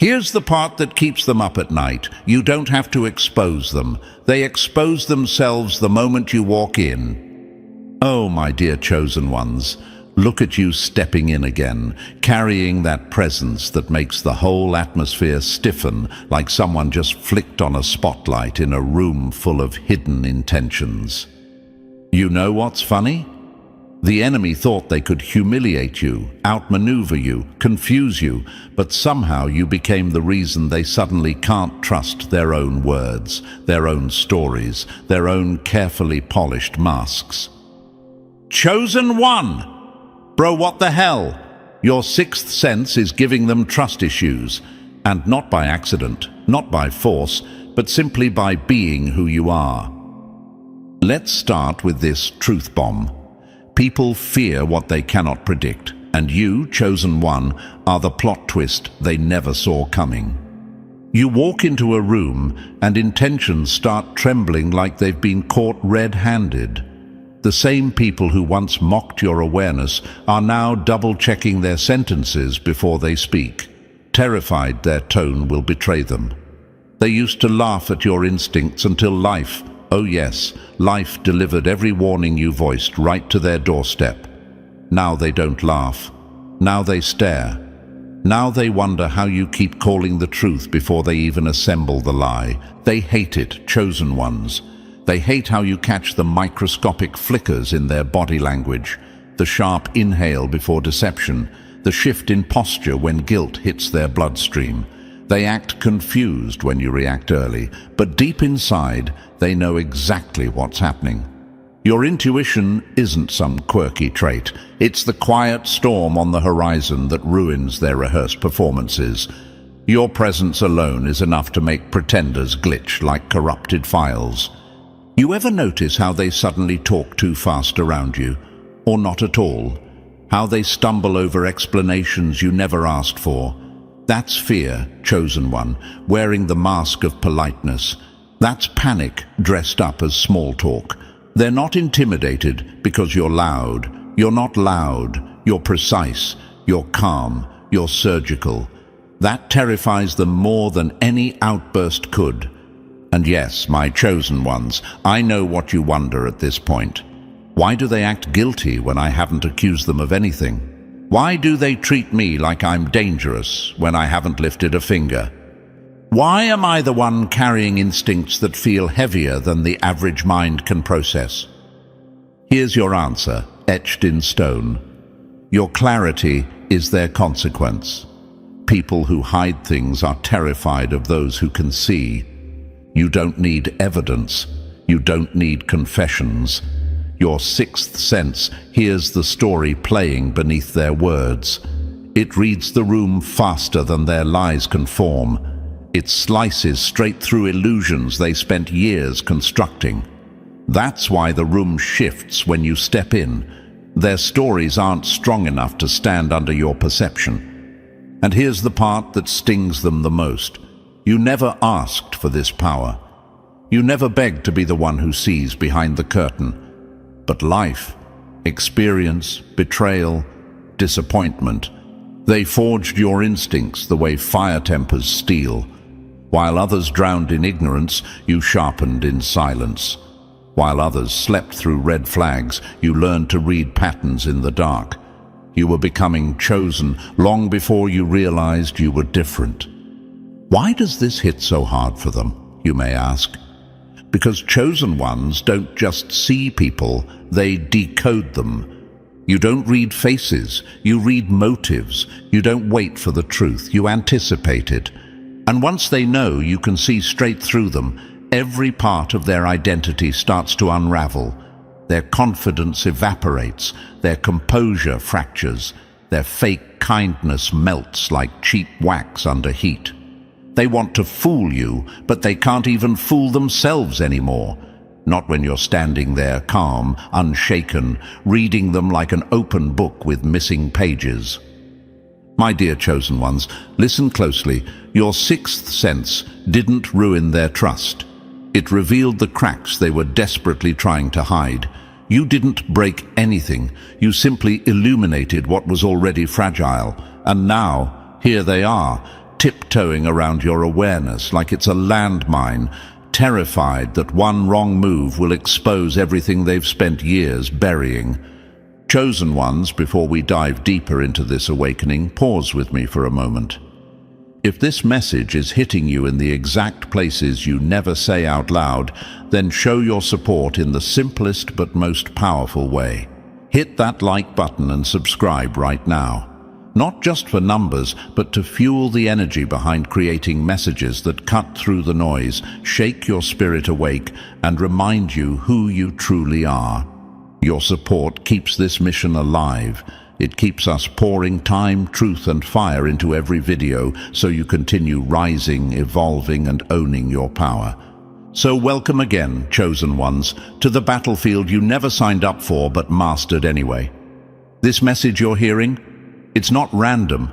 Here's the part that keeps them up at night. You don't have to expose them. They expose themselves the moment you walk in. Oh, my dear chosen ones, look at you stepping in again, carrying that presence that makes the whole atmosphere stiffen like someone just flicked on a spotlight in a room full of hidden intentions. You know what's funny? The enemy thought they could humiliate you, outmaneuver you, confuse you, but somehow you became the reason they suddenly can't trust their own words, their own stories, their own carefully polished masks. Chosen one! Bro, what the hell? Your sixth sense is giving them trust issues, and not by accident, not by force, but simply by being who you are. Let's start with this truth bomb. People fear what they cannot predict, and you, chosen one, are the plot twist they never saw coming. You walk into a room and intentions start trembling like they've been caught red-handed. The same people who once mocked your awareness are now double-checking their sentences before they speak, terrified their tone will betray them. They used to laugh at your instincts until life, oh yes, life delivered every warning you voiced right to their doorstep. Now they don't laugh. Now they stare. Now they wonder how you keep calling the truth before they even assemble the lie. They hate it, chosen ones. They hate how you catch the microscopic flickers in their body language, the sharp inhale before deception, the shift in posture when guilt hits their bloodstream. They act confused when you react early, but deep inside, they know exactly what's happening. Your intuition isn't some quirky trait. It's the quiet storm on the horizon that ruins their rehearsed performances. Your presence alone is enough to make pretenders glitch like corrupted files. You ever notice how they suddenly talk too fast around you, or not at all? How they stumble over explanations you never asked for? That's fear, chosen one, wearing the mask of politeness. That's panic dressed up as small talk. They're not intimidated because you're loud. You're not loud. You're precise. You're calm. You're surgical. That terrifies them more than any outburst could. And yes, my chosen ones, I know what you wonder at this point. Why do they act guilty when I haven't accused them of anything? Why do they treat me like I'm dangerous when I haven't lifted a finger? Why am I the one carrying instincts that feel heavier than the average mind can process? Here's your answer, etched in stone. Your clarity is their consequence. People who hide things are terrified of those who can see. You don't need evidence. You don't need confessions. Your sixth sense hears the story playing beneath their words. It reads the room faster than their lies can form. It slices straight through illusions they spent years constructing. That's why the room shifts when you step in. Their stories aren't strong enough to stand under your perception. And here's the part that stings them the most. You never asked for this power. You never begged to be the one who sees behind the curtain. But life, experience, betrayal, disappointment, they forged your instincts the way fire tempers steel. While others drowned in ignorance, you sharpened in silence. While others slept through red flags, you learned to read patterns in the dark. You were becoming chosen long before you realized you were different. Why does this hit so hard for them, you may ask? Because chosen ones don't just see people, they decode them. You don't read faces, you read motives. You don't wait for the truth, you anticipate it. And once they know you can see straight through them, every part of their identity starts to unravel. Their confidence evaporates, their composure fractures, their fake kindness melts like cheap wax under heat. They want to fool you, but they can't even fool themselves anymore. Not when you're standing there calm, unshaken, reading them like an open book with missing pages. My dear chosen ones, listen closely. Your sixth sense didn't ruin their trust. It revealed the cracks they were desperately trying to hide. You didn't break anything. You simply illuminated what was already fragile. And now, here they are, tiptoeing around your awareness like it's a landmine, terrified that one wrong move will expose everything they've spent years burying. Chosen ones, before we dive deeper into this awakening, pause with me for a moment. If this message is hitting you in the exact places you never say out loud, then show your support in the simplest but most powerful way. Hit that like button and subscribe right now. Not just for numbers, but to fuel the energy behind creating messages that cut through the noise, shake your spirit awake, and remind you who you truly are. Your support keeps this mission alive. It keeps us pouring time, truth, and fire into every video so you continue rising, evolving, and owning your power. So welcome again, chosen ones, to the battlefield you never signed up for but mastered anyway. This message you're hearing? It's not random.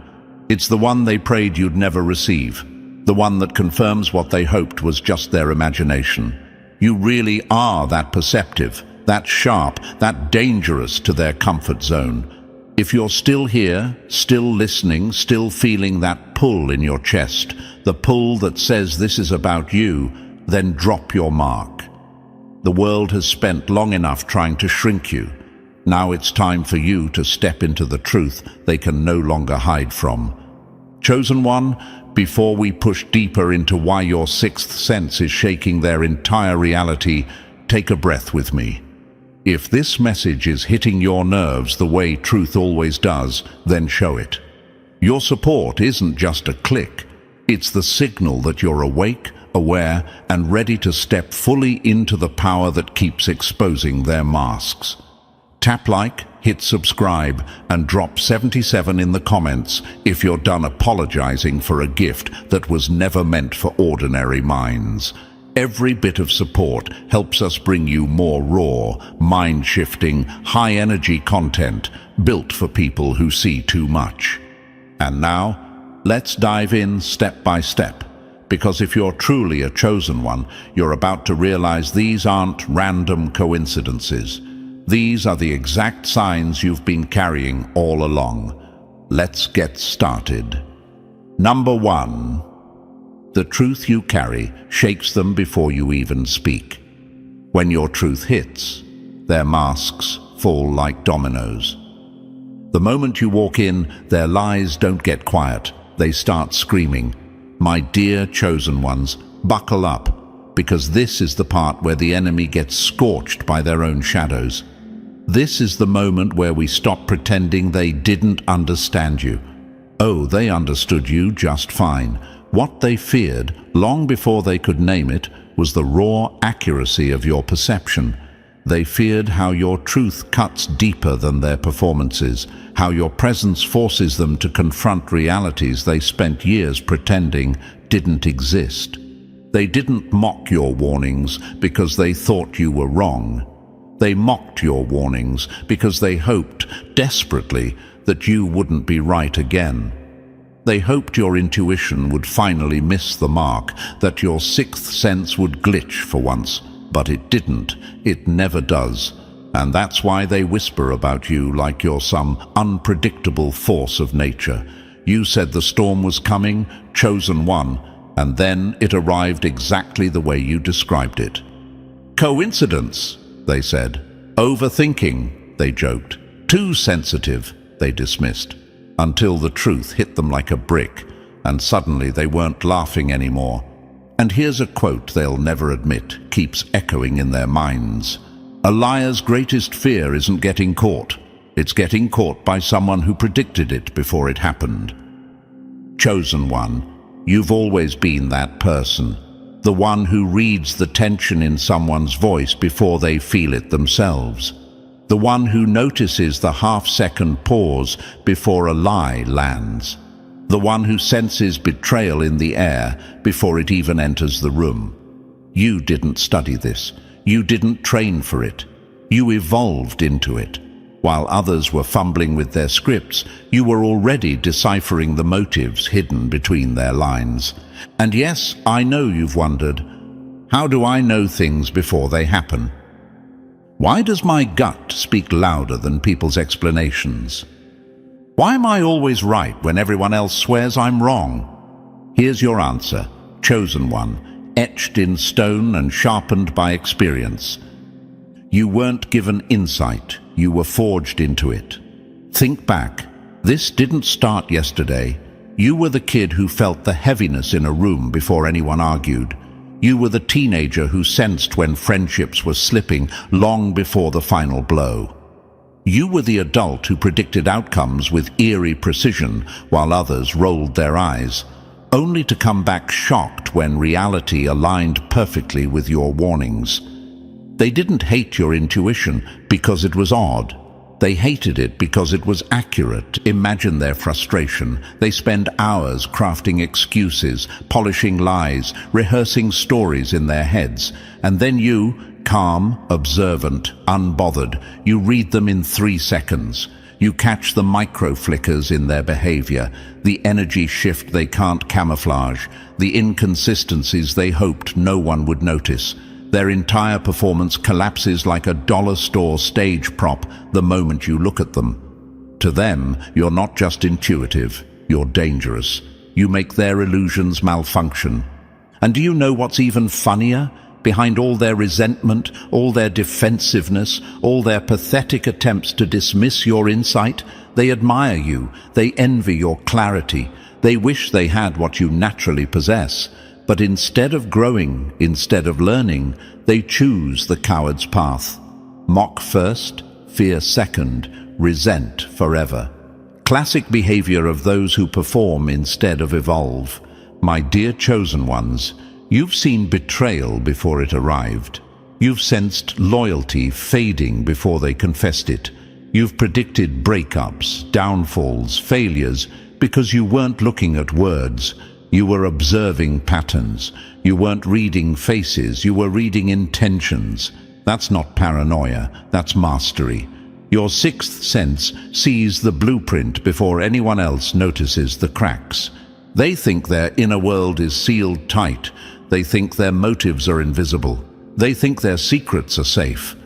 It's the one they prayed you'd never receive. The one that confirms what they hoped was just their imagination. You really are that perceptive, that sharp, that dangerous to their comfort zone. If you're still here, still listening, still feeling that pull in your chest, the pull that says this is about you, then drop your mark. The world has spent long enough trying to shrink you. Now it's time for you to step into the truth they can no longer hide from. Chosen one, before we push deeper into why your sixth sense is shaking their entire reality, take a breath with me. If this message is hitting your nerves the way truth always does, then show it. Your support isn't just a click. It's the signal that you're awake, aware, and ready to step fully into the power that keeps exposing their masks. Tap like, hit subscribe, and drop 77 in the comments if you're done apologizing for a gift that was never meant for ordinary minds. Every bit of support helps us bring you more raw, mind-shifting, high-energy content built for people who see too much. And now, let's dive in step by step, because if you're truly a chosen one, you're about to realize these aren't random coincidences. These are the exact signs you've been carrying all along. Let's get started. Number 1. The truth you carry shakes them before you even speak. When your truth hits, their masks fall like dominoes. The moment you walk in, their lies don't get quiet. They start screaming. My dear chosen ones, buckle up, because this is the part where the enemy gets scorched by their own shadows. This is the moment where we stop pretending they didn't understand you. Oh, they understood you just fine. What they feared, long before they could name it, was the raw accuracy of your perception. They feared how your truth cuts deeper than their performances, how your presence forces them to confront realities they spent years pretending didn't exist. They didn't mock your warnings because they thought you were wrong. They mocked your warnings because they hoped, desperately, that you wouldn't be right again. They hoped your intuition would finally miss the mark, that your sixth sense would glitch for once. But it didn't. It never does. And that's why they whisper about you like you're some unpredictable force of nature. You said the storm was coming, chosen one, and then it arrived exactly the way you described it. Coincidence, they said. Overthinking, they joked. Too sensitive, they dismissed. Until the truth hit them like a brick, and suddenly they weren't laughing anymore. And here's a quote they'll never admit, keeps echoing in their minds. A liar's greatest fear isn't getting caught. It's getting caught by someone who predicted it before it happened. Chosen one, you've always been that person. The one who reads the tension in someone's voice before they feel it themselves. The one who notices the half-second pause before a lie lands. The one who senses betrayal in the air before it even enters the room. You didn't study this. You didn't train for it. You evolved into it. While others were fumbling with their scripts, you were already deciphering the motives hidden between their lines. And yes, I know you've wondered, how do I know things before they happen? Why does my gut speak louder than people's explanations? Why am I always right when everyone else swears I'm wrong? Here's your answer, chosen one, etched in stone and sharpened by experience. You weren't given insight, you were forged into it. Think back. This didn't start yesterday. You were the kid who felt the heaviness in a room before anyone argued. You were the teenager who sensed when friendships were slipping long before the final blow. You were the adult who predicted outcomes with eerie precision while others rolled their eyes, only to come back shocked when reality aligned perfectly with your warnings. They didn't hate your intuition because it was odd. They hated it because it was accurate. Imagine their frustration. They spend hours crafting excuses, polishing lies, rehearsing stories in their heads. And then you, calm, observant, unbothered, you read them in 3 seconds. You catch the micro flickers in their behavior, the energy shift they can't camouflage, the inconsistencies they hoped no one would notice. Their entire performance collapses like a dollar store stage prop the moment you look at them. To them, you're not just intuitive, you're dangerous. You make their illusions malfunction. And do you know what's even funnier? Behind all their resentment, all their defensiveness, all their pathetic attempts to dismiss your insight, they admire you, they envy your clarity, they wish they had what you naturally possess. But instead of growing, instead of learning, they choose the coward's path. Mock first, fear second, resent forever. Classic behavior of those who perform instead of evolve. My dear chosen ones, you've seen betrayal before it arrived. You've sensed loyalty fading before they confessed it. You've predicted breakups, downfalls, failures, because you weren't looking at words. You were observing patterns. You weren't reading faces, you were reading intentions. That's not paranoia, that's mastery. Your sixth sense sees the blueprint before anyone else notices the cracks. They think their inner world is sealed tight. They think their motives are invisible. They think their secrets are safe.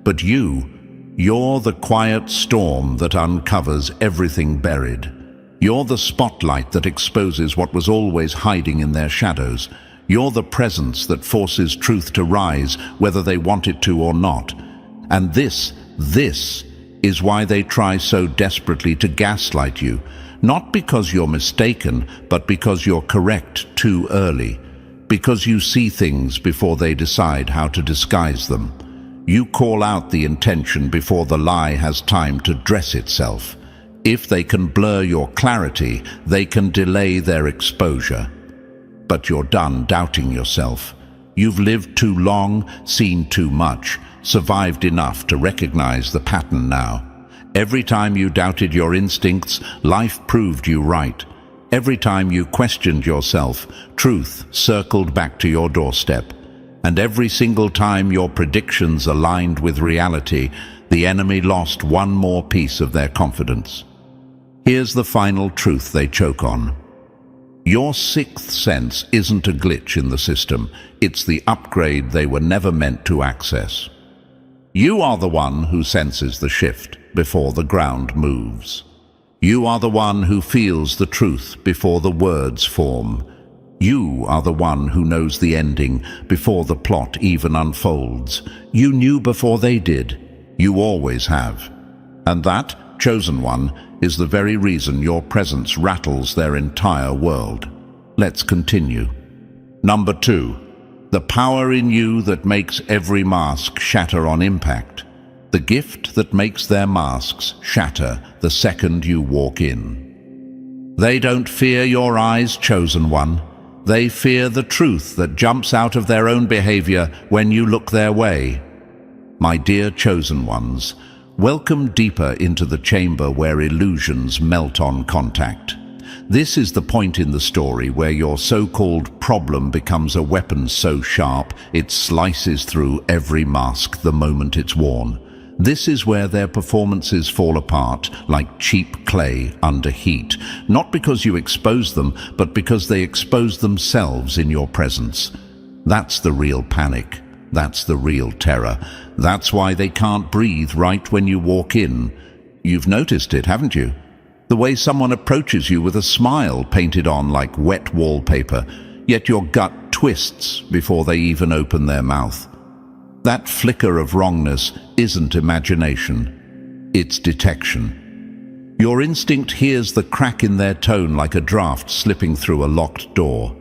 But you're the quiet storm that uncovers everything buried. You're the spotlight that exposes what was always hiding in their shadows. You're the presence that forces truth to rise, whether they want it to or not. And this is why they try so desperately to gaslight you. Not because you're mistaken, but because you're correct too early. Because you see things before they decide how to disguise them. You call out the intention before the lie has time to dress itself. If they can blur your clarity, they can delay their exposure. But you're done doubting yourself. You've lived too long, seen too much, survived enough to recognize the pattern now. Every time you doubted your instincts, life proved you right. Every time you questioned yourself, truth circled back to your doorstep. And every single time your predictions aligned with reality, the enemy lost one more piece of their confidence. Here's the final truth they choke on. Your sixth sense isn't a glitch in the system. It's the upgrade they were never meant to access. You are the one who senses the shift before the ground moves. You are the one who feels the truth before the words form. You are the one who knows the ending before the plot even unfolds. You knew before they did. You always have. And that, chosen one, is the very reason your presence rattles their entire world. Let's continue. Number 2. The power in you that makes every mask shatter on impact. The gift that makes their masks shatter the second you walk in. They don't fear your eyes, chosen one. They fear the truth that jumps out of their own behavior when you look their way. My dear chosen ones, welcome deeper into the chamber where illusions melt on contact. This is the point in the story where your so-called problem becomes a weapon so sharp it slices through every mask the moment it's worn. This is where their performances fall apart like cheap clay under heat, not because you expose them, but because they expose themselves in your presence. That's the real panic. That's the real terror. That's why they can't breathe right when you walk in. You've noticed it, haven't you? The way someone approaches you with a smile painted on like wet wallpaper, yet your gut twists before they even open their mouth. That flicker of wrongness isn't imagination, it's detection. Your instinct hears the crack in their tone like a draft slipping through a locked door.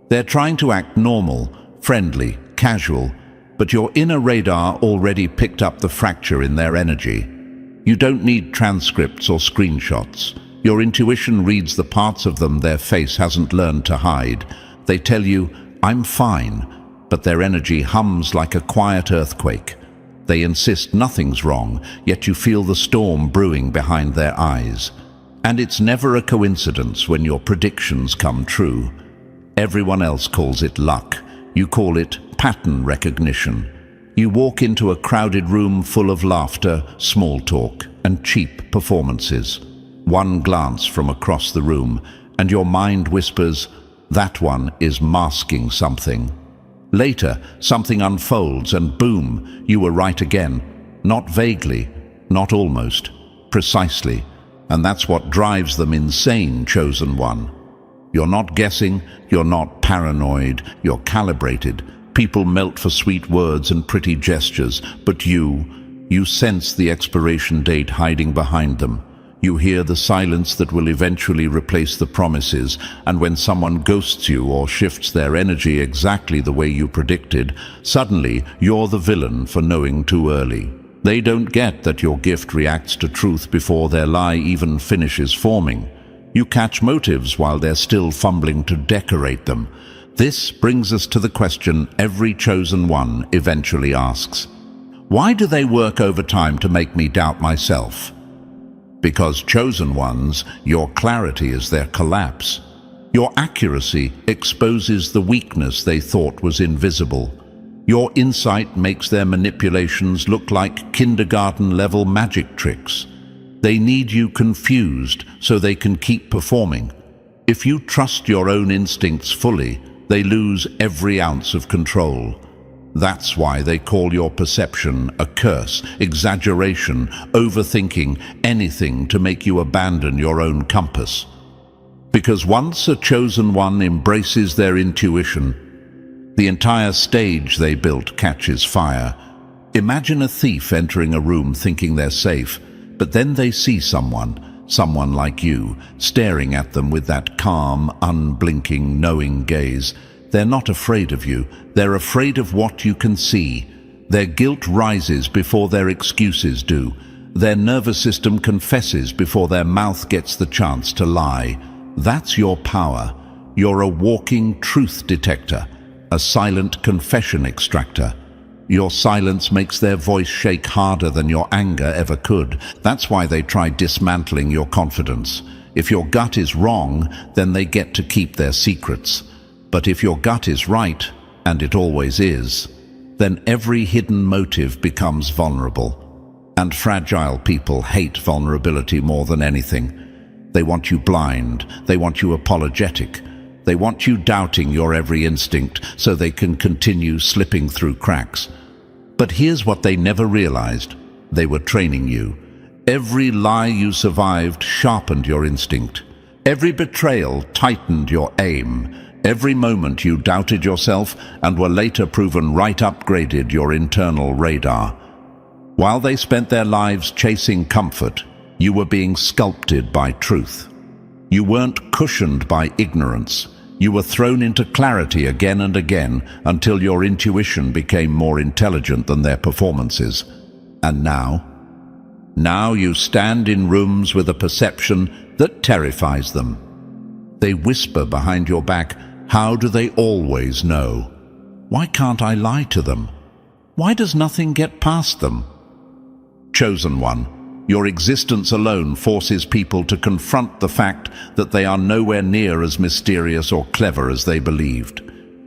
They're trying to act normal, friendly, casual, but your inner radar already picked up the fracture in their energy. You don't need transcripts or screenshots. Your intuition reads the parts of them their face hasn't learned to hide. They tell you, "I'm fine," but their energy hums like a quiet earthquake. They insist nothing's wrong, yet you feel the storm brewing behind their eyes. And it's never a coincidence when your predictions come true. Everyone else calls it luck. You call it pattern recognition. You walk into a crowded room full of laughter, small talk, and cheap performances. One glance from across the room, and your mind whispers, "That one is masking something." Later, something unfolds, and boom, you were right again. Not vaguely, not almost, precisely. And that's what drives them insane, chosen one. You're not guessing, you're not paranoid, you're calibrated. People melt for sweet words and pretty gestures, but you sense the expiration date hiding behind them. You hear the silence that will eventually replace the promises, and when someone ghosts you or shifts their energy exactly the way you predicted, suddenly you're the villain for knowing too early. They don't get that your gift reacts to truth before their lie even finishes forming. You catch motives while they're still fumbling to decorate them. This brings us to the question every chosen one eventually asks. Why do they work overtime to make me doubt myself? Because, chosen ones, your clarity is their collapse. Your accuracy exposes the weakness they thought was invisible. Your insight makes their manipulations look like kindergarten-level magic tricks. They need you confused so they can keep performing. If you trust your own instincts fully, they lose every ounce of control. That's why they call your perception a curse, exaggeration, overthinking, anything to make you abandon your own compass. Because once a chosen one embraces their intuition, the entire stage they built catches fire. Imagine a thief entering a room thinking they're safe, but then they see someone like you, staring at them with that calm, unblinking, knowing gaze. They're not afraid of you, they're afraid of what you can see. Their guilt rises before their excuses do. Their nervous system confesses before their mouth gets the chance to lie. That's your power. You're a walking truth detector, a silent confession extractor. Your silence makes their voice shake harder than your anger ever could. That's why they try dismantling your confidence. If your gut is wrong, then they get to keep their secrets. But if your gut is right, and it always is, then every hidden motive becomes vulnerable. And fragile people hate vulnerability more than anything. They want you blind, they want you apologetic, they want you doubting your every instinct so they can continue slipping through cracks. But here's what they never realized. They were training you. Every lie you survived sharpened your instinct. Every betrayal tightened your aim. Every moment you doubted yourself and were later proven right upgraded your internal radar. While they spent their lives chasing comfort, you were being sculpted by truth. You weren't cushioned by ignorance. You were thrown into clarity again and again until your intuition became more intelligent than their performances. And now you stand in rooms with a perception that terrifies them. They whisper behind your back, "How do they always know? Why can't I lie to them? Why does nothing get past them?" Chosen one, your existence alone forces people to confront the fact that they are nowhere near as mysterious or clever as they believed.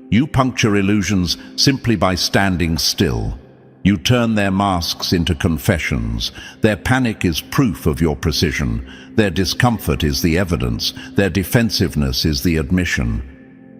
You puncture illusions simply by standing still. You turn their masks into confessions. Their panic is proof of your precision. Their discomfort is the evidence. Their defensiveness is the admission.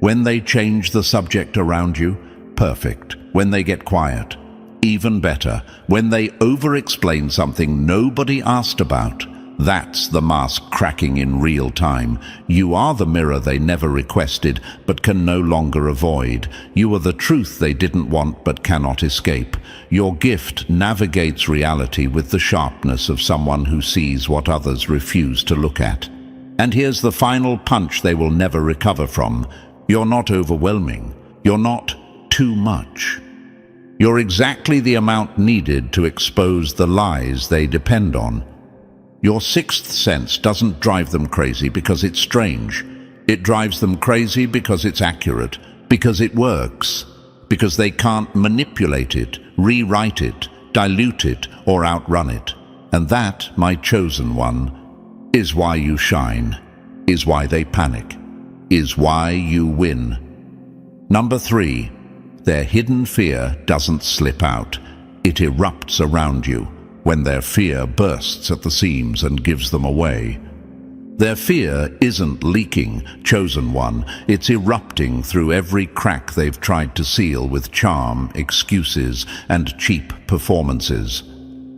When they change the subject around you, perfect. When they get quiet, even better. When they over-explain something nobody asked about, That's the mask cracking in real time. You are the mirror they never requested, but can no longer avoid. You are the truth they didn't want, but cannot escape. Your gift navigates reality with the sharpness of someone who sees what others refuse to look at. And here's the final punch they will never recover from. You're not overwhelming. You're not too much. You're exactly the amount needed to expose the lies they depend on. Your sixth sense doesn't drive them crazy because it's strange. It drives them crazy because it's accurate, because it works, because they can't manipulate it, rewrite it, dilute it, or outrun it. And that, my chosen one, is why you shine, is why they panic, is why you win. Number 3, their hidden fear doesn't slip out. It erupts around you when their fear bursts at the seams and gives them away. Their fear isn't leaking, chosen one. It's erupting through every crack they've tried to seal with charm, excuses, and cheap performances.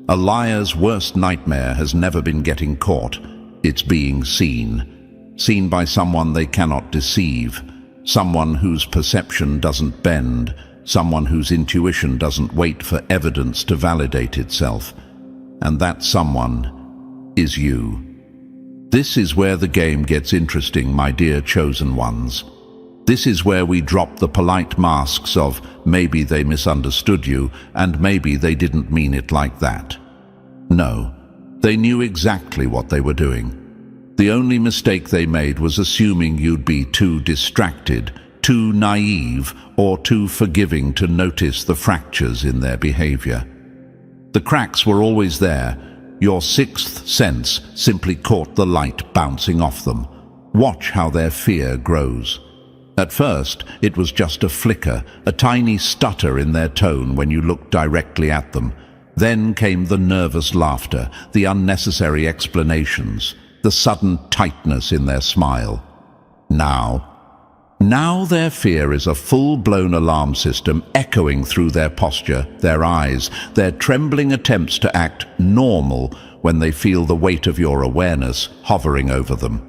A liar's worst nightmare has never been getting caught. It's being seen. Seen by someone they cannot deceive. Someone whose perception doesn't bend. Someone whose intuition doesn't wait for evidence to validate itself. And that someone is you. This is where the game gets interesting, my dear chosen ones. This is where we drop the polite masks of maybe they misunderstood you and maybe they didn't mean it like that. No, they knew exactly what they were doing. The only mistake they made was assuming you'd be too distracted, too naive, or too forgiving to notice the fractures in their behavior. The cracks were always there. Your sixth sense simply caught the light bouncing off them. Watch how their fear grows. At first, it was just a flicker, a tiny stutter in their tone when you looked directly at them. Then came the nervous laughter, the unnecessary explanations, the sudden tightness in their smile. Now their fear is a full-blown alarm system echoing through their posture, their eyes, their trembling attempts to act normal when they feel the weight of your awareness hovering over them.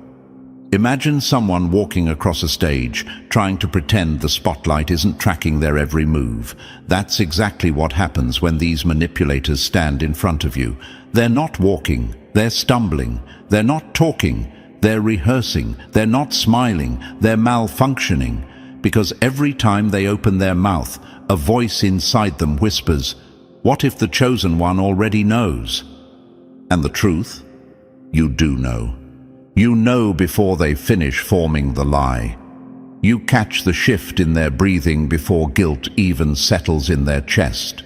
Imagine someone walking across a stage, trying to pretend the spotlight isn't tracking their every move. That's exactly what happens when these manipulators stand in front of you. They're not walking, they're stumbling, they're not talking, they're rehearsing, they're not smiling, they're malfunctioning, because every time they open their mouth, a voice inside them whispers, "What if the chosen one already knows?" And the truth? You do know. You know before they finish forming the lie. You catch the shift in their breathing before guilt even settles in their chest.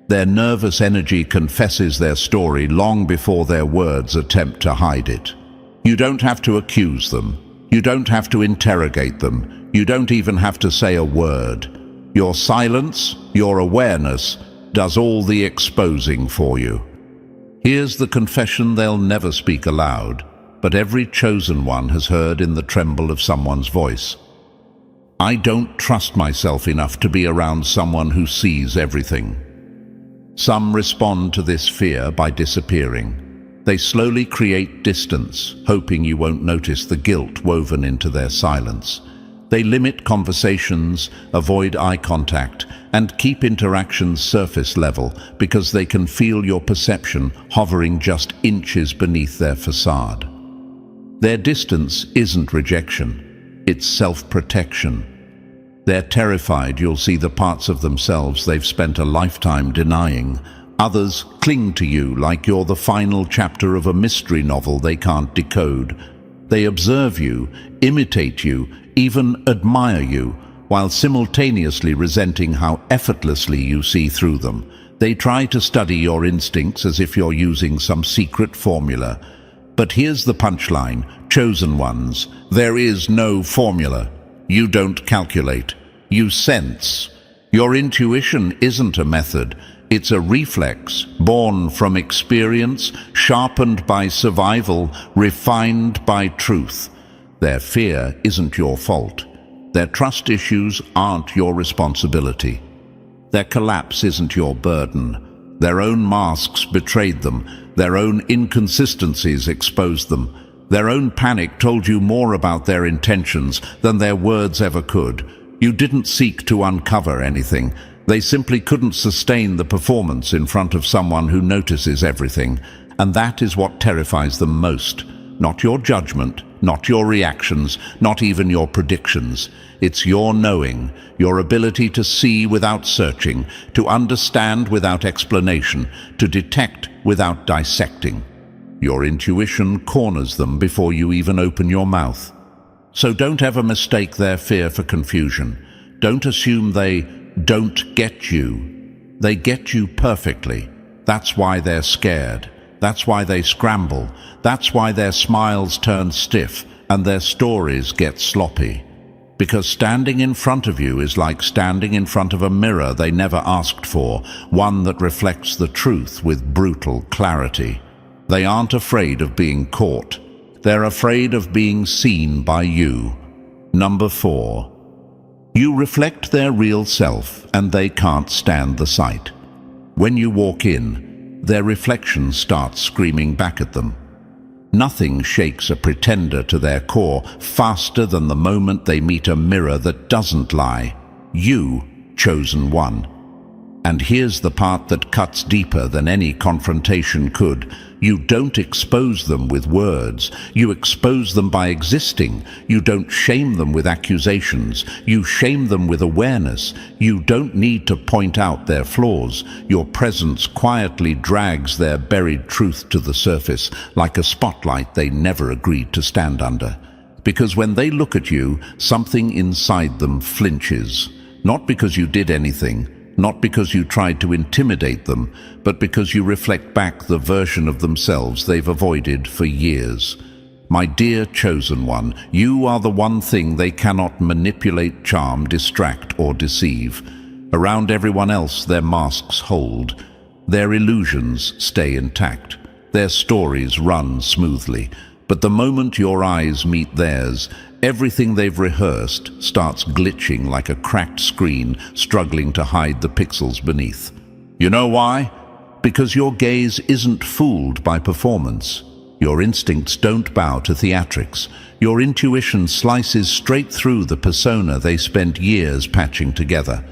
Their nervous energy confesses their story long before their words attempt to hide it. You don't have to accuse them. You don't have to interrogate them. You don't even have to say a word. Your silence, your awareness, does all the exposing for you. Here's the confession they'll never speak aloud, but every chosen one has heard in the tremble of someone's voice. I don't trust myself enough to be around someone who sees everything. Some respond to this fear by disappearing. They slowly create distance, hoping you won't notice the guilt woven into their silence. They limit conversations, avoid eye contact, and keep interactions surface level because they can feel your perception hovering just inches beneath their facade. Their distance isn't rejection, it's self-protection. They're terrified you'll see the parts of themselves they've spent a lifetime denying. Others cling to you like you're the final chapter of a mystery novel they can't decode. They observe you, imitate you, even admire you, while simultaneously resenting how effortlessly you see through them. They try to study your instincts as if you're using some secret formula. But here's the punchline, chosen ones. There is no formula. You don't calculate. You sense. Your intuition isn't a method. It's a reflex, born from experience, sharpened by survival, refined by truth. Their fear isn't your fault. Their trust issues aren't your responsibility. Their collapse isn't your burden. Their own masks betrayed them. Their own inconsistencies exposed them. Their own panic told you more about their intentions than their words ever could. You didn't seek to uncover anything. They simply couldn't sustain the performance in front of someone who notices everything. And that is what terrifies them most. Not your judgment, not your reactions, not even your predictions. It's your knowing, your ability to see without searching, to understand without explanation, to detect without dissecting. Your intuition corners them before you even open your mouth. So don't ever mistake their fear for confusion. Don't assume they don't get you. They get you perfectly. That's why they're scared. That's why they scramble. That's why their smiles turn stiff and their stories get sloppy. Because standing in front of you is like standing in front of a mirror they never asked for, one that reflects the truth with brutal clarity. They aren't afraid of being caught. They're afraid of being seen by you. Number 4. You reflect their real self and they can't stand the sight. When you walk in, their reflection starts screaming back at them. Nothing shakes a pretender to their core faster than the moment they meet a mirror that doesn't lie. You, chosen one. And here's the part that cuts deeper than any confrontation could. You don't expose them with words. You expose them by existing. You don't shame them with accusations. You shame them with awareness. You don't need to point out their flaws. Your presence quietly drags their buried truth to the surface, like a spotlight they never agreed to stand under. Because when they look at you, something inside them flinches. Not because you did anything, not because you tried to intimidate them, but because you reflect back the version of themselves they've avoided for years. My dear chosen one, you are the one thing they cannot manipulate, charm, distract, or deceive. Around everyone else, their masks hold. Their illusions stay intact. Their stories run smoothly. But the moment your eyes meet theirs, everything they've rehearsed starts glitching like a cracked screen, struggling to hide the pixels beneath. You know why? Because your gaze isn't fooled by performance. Your instincts don't bow to theatrics. Your intuition slices straight through the persona they spent years patching together.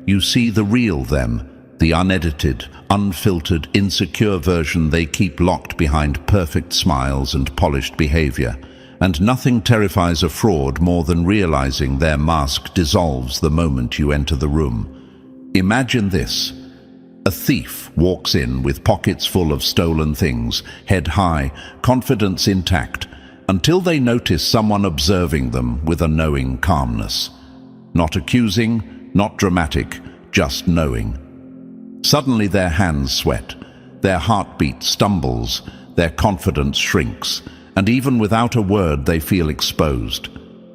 You see the real them, the unedited, unfiltered, insecure version they keep locked behind perfect smiles and polished behavior. And nothing terrifies a fraud more than realizing their mask dissolves the moment you enter the room. Imagine this. A thief walks in with pockets full of stolen things, head high, confidence intact, until they notice someone observing them with a knowing calmness. Not accusing, not dramatic, just knowing. Suddenly their hands sweat, their heartbeat stumbles, their confidence shrinks, and even without a word they feel exposed.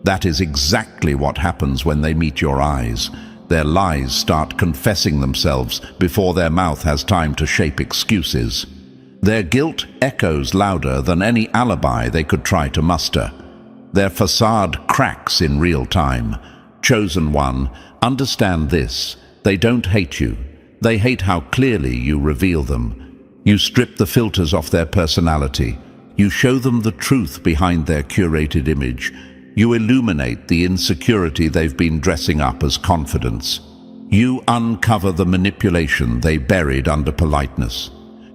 That is exactly what happens when they meet your eyes. Their lies start confessing themselves before their mouth has time to shape excuses. Their guilt echoes louder than any alibi they could try to muster. Their facade cracks in real time. Chosen one, understand this. They don't hate you. They hate how clearly you reveal them. You strip the filters off their personality. You show them the truth behind their curated image. You illuminate the insecurity they've been dressing up as confidence. You uncover the manipulation they buried under politeness.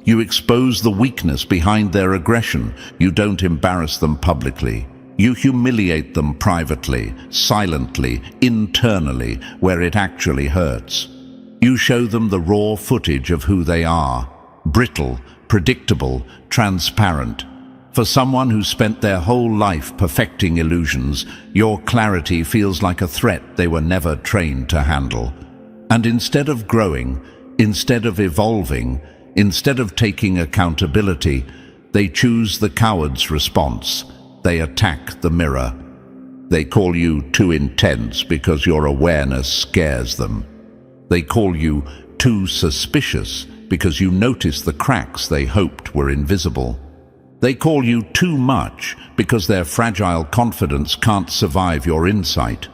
You expose the weakness behind their aggression. You don't embarrass them publicly. You humiliate them privately, silently, internally, where it actually hurts. You show them the raw footage of who they are, brittle, predictable, transparent. For someone who spent their whole life perfecting illusions, your clarity feels like a threat they were never trained to handle. And instead of growing, instead of evolving, instead of taking accountability, they choose the coward's response. They attack the mirror. They call you too intense because your awareness scares them. They call you too suspicious because you notice the cracks they hoped were invisible. They call you too much because their fragile confidence can't survive your insight.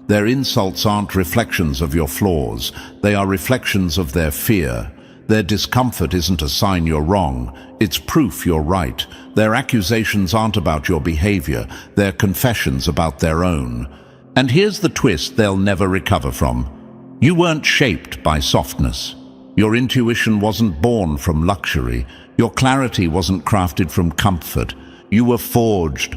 Their insults aren't reflections of your flaws. They are reflections of their fear. Their discomfort isn't a sign you're wrong, it's proof you're right. Their accusations aren't about your behavior, they're confessions about their own. And here's the twist they'll never recover from. You weren't shaped by softness. Your intuition wasn't born from luxury. Your clarity wasn't crafted from comfort. You were forged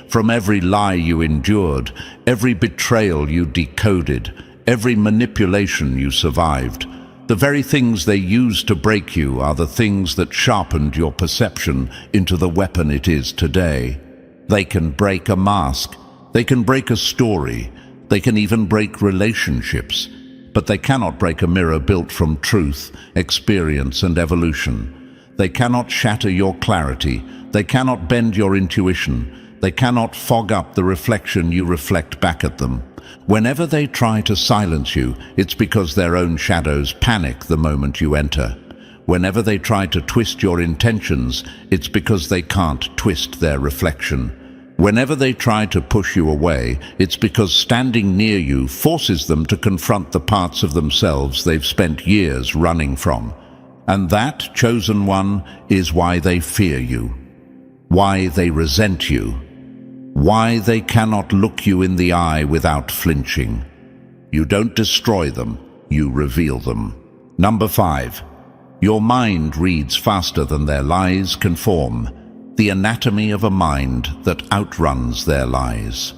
from every lie you endured, every betrayal you decoded, every manipulation you survived. The very things they used to break you are the things that sharpened your perception into the weapon it is today. They can break a mask, they can break a story, they can even break relationships, but they cannot break a mirror built from truth, experience, and evolution. They cannot shatter your clarity, they cannot bend your intuition, they cannot fog up the reflection you reflect back at them. Whenever they try to silence you, it's because their own shadows panic the moment you enter. Whenever they try to twist your intentions, it's because they can't twist their reflection. Whenever they try to push you away, it's because standing near you forces them to confront the parts of themselves they've spent years running from. And that, chosen one, is why they fear you, why they resent you, why they cannot look you in the eye without flinching. You don't destroy them, you reveal them. Number 5. Your mind reads faster than their lies can form. The anatomy of a mind that outruns their lies.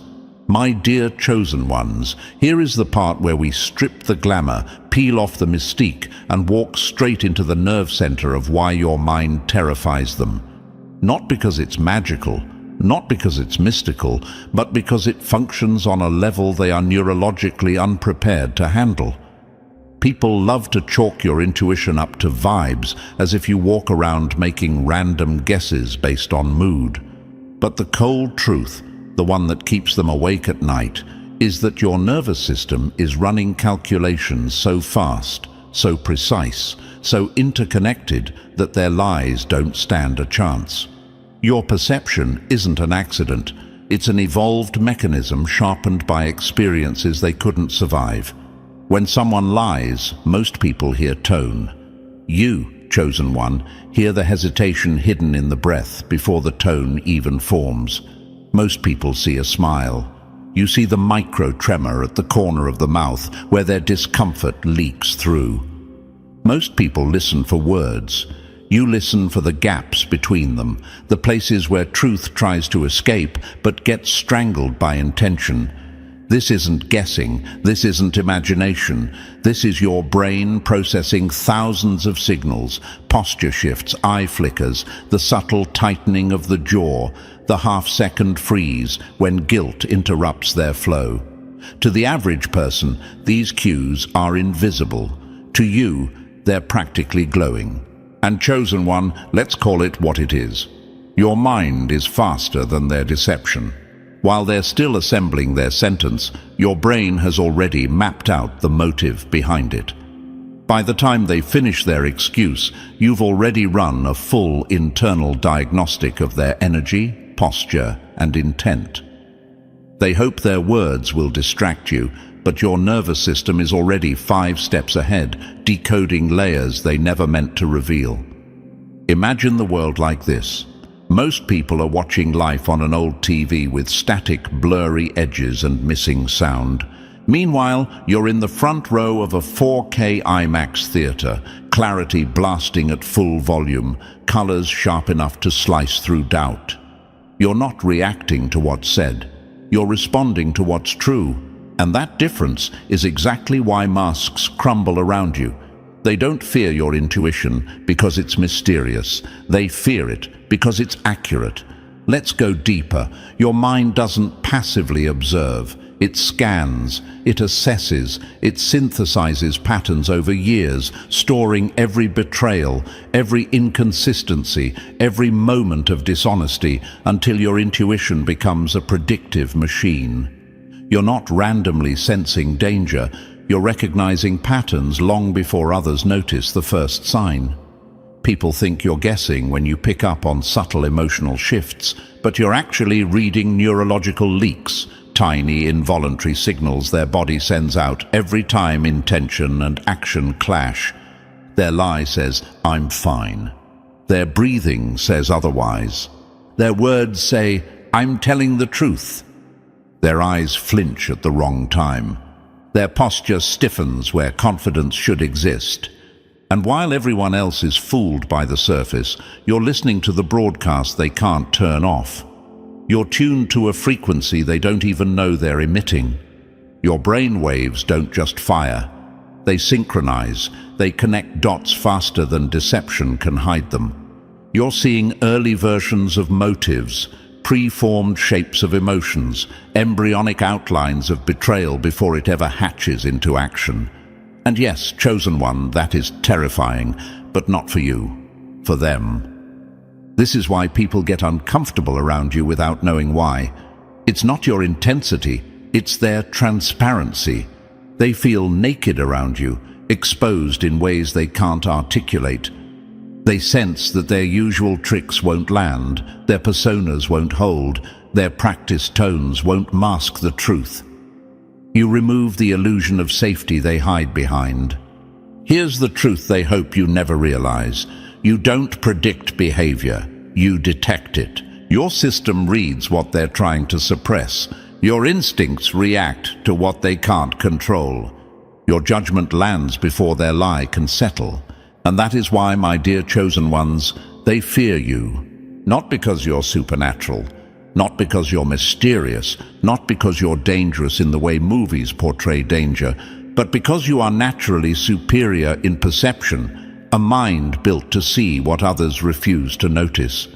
My dear chosen ones, here is the part where we strip the glamour, peel off the mystique, and walk straight into the nerve center of why your mind terrifies them. Not because it's magical, not because it's mystical, but because it functions on a level they are neurologically unprepared to handle. People love to chalk your intuition up to vibes, as if you walk around making random guesses based on mood. But the cold truth, the one that keeps them awake at night, is that your nervous system is running calculations so fast, so precise, so interconnected that their lies don't stand a chance. Your perception isn't an accident. It's an evolved mechanism sharpened by experiences they couldn't survive. When someone lies, most people hear tone. You, chosen one, hear the hesitation hidden in the breath before the tone even forms. Most people see a smile. You see the micro tremor at the corner of the mouth where their discomfort leaks through. Most people listen for words. You listen for the gaps between them, the places where truth tries to escape but gets strangled by intention. This isn't guessing, this isn't imagination. This is your brain processing thousands of signals, posture shifts, eye flickers, the subtle tightening of the jaw, the half-second freeze when guilt interrupts their flow. To the average person, these cues are invisible. To you, they're practically glowing. And chosen one, let's call it what it is. Your mind is faster than their deception. While they're still assembling their sentence, your brain has already mapped out the motive behind it. By the time they finish their excuse, you've already run a full internal diagnostic of their energy, posture, and intent. They hope their words will distract you, but your nervous system is already 5 steps ahead, decoding layers they never meant to reveal. Imagine the world like this. Most people are watching life on an old TV with static, blurry edges and missing sound. Meanwhile, you're in the front row of a 4K IMAX theater, clarity blasting at full volume, colors sharp enough to slice through doubt. You're not reacting to what's said. You're responding to what's true. And that difference is exactly why masks crumble around you. They don't fear your intuition because it's mysterious. They fear it because it's accurate. Let's go deeper. Your mind doesn't passively observe. It scans, it assesses, it synthesizes patterns over years, storing every betrayal, every inconsistency, every moment of dishonesty, until your intuition becomes a predictive machine. You're not randomly sensing danger. You're recognizing patterns long before others notice the first sign. People think you're guessing when you pick up on subtle emotional shifts, but you're actually reading neurological leaks, tiny involuntary signals their body sends out every time intention and action clash. Their lie says, "I'm fine." Their breathing says otherwise. Their words say, "I'm telling the truth." Their eyes flinch at the wrong time. Their posture stiffens where confidence should exist. And while everyone else is fooled by the surface, you're listening to the broadcast they can't turn off. You're tuned to a frequency they don't even know they're emitting. Your brain waves don't just fire. They synchronize. They connect dots faster than deception can hide them. You're seeing early versions of motives, pre-formed shapes of emotions, embryonic outlines of betrayal before it ever hatches into action. And yes, chosen one, that is terrifying, but not for you, for them. This is why people get uncomfortable around you without knowing why. It's not your intensity, it's their transparency. They feel naked around you, exposed in ways they can't articulate. They sense that their usual tricks won't land, their personas won't hold, their practiced tones won't mask the truth. You remove the illusion of safety they hide behind. Here's the truth they hope you never realize. You don't predict behavior, you detect it. Your system reads what they're trying to suppress. Your instincts react to what they can't control. Your judgment lands before their lie can settle. And that is why, my dear chosen ones, they fear you. Not because you're supernatural, not because you're mysterious, not because you're dangerous in the way movies portray danger, but because you are naturally superior in perception, a mind built to see what others refuse to notice.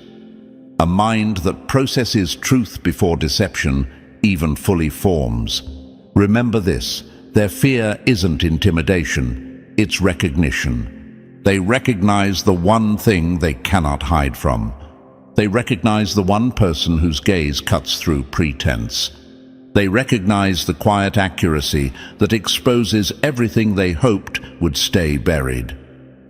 A mind that processes truth before deception even fully forms. Remember this, their fear isn't intimidation, it's recognition. They recognize the one thing they cannot hide from. They recognize the one person whose gaze cuts through pretense. They recognize the quiet accuracy that exposes everything they hoped would stay buried.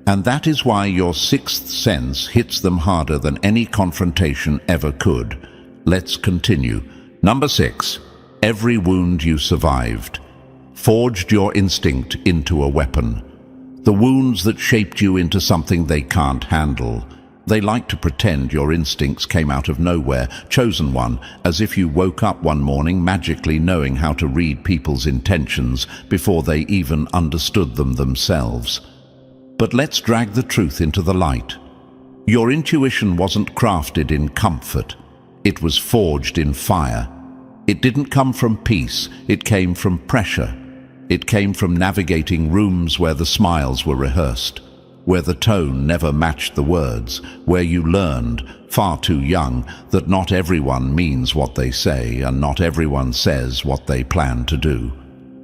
And that is why your sixth sense hits them harder than any confrontation ever could. Let's continue. Number 6, every wound you survived forged your instinct into a weapon. The wounds that shaped you into something they can't handle. They like to pretend your instincts came out of nowhere, chosen one, as if you woke up one morning magically knowing how to read people's intentions before they even understood them themselves. But let's drag the truth into the light. Your intuition wasn't crafted in comfort. It was forged in fire. It didn't come from peace, it came from pressure. It came from navigating rooms where the smiles were rehearsed, where the tone never matched the words, where you learned, far too young, that not everyone means what they say and not everyone says what they plan to do.